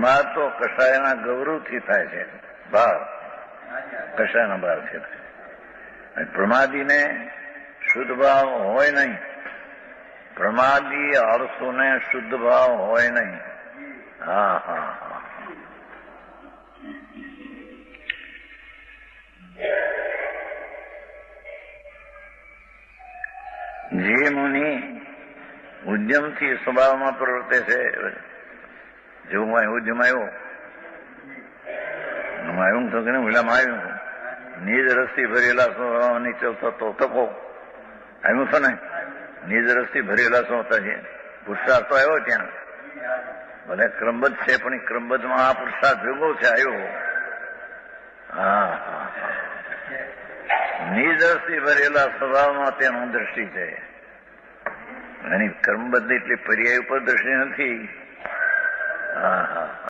પ્રમાદ તો કષાયના ગૌરવથી થાય છે, ભાવ કષાયના ભાવથી થાય. પ્રમાદીને શુદ્ધ ભાવ હોય નહીં, પ્રમાદી આળસુને શુદ્ધ ભાવ હોય નહીં. હા હા હા. જે મુનિ ઉદ્યમથી સ્વભાવમાં પ્રવર્તે છે, જેવું ઉદ્યમાયું તો કે ઓલામાં આવ્યું, નિજ રસથી ભરેલા સ્વભાવ નીચે થતો તકો આવ્યું છે ને, નિજ રસથી ભરેલા સ્વતા છે. પુરુષાર્થ તો આવ્યો ત્યાં, ભલે ક્રમબદ્ધ છે પણ એ ક્રમબદ્ધમાં આ પુરુષાર્થ ભેગો છે, આવ્યો. હા હા હા. નિજ રસથી ભરેલા સ્વભાવમાં તેનું દ્રષ્ટિ છે. એની કર્મબદ્ધ એટલે પર્યાય ઉપર દ્રષ્ટિ નથી. હા હા.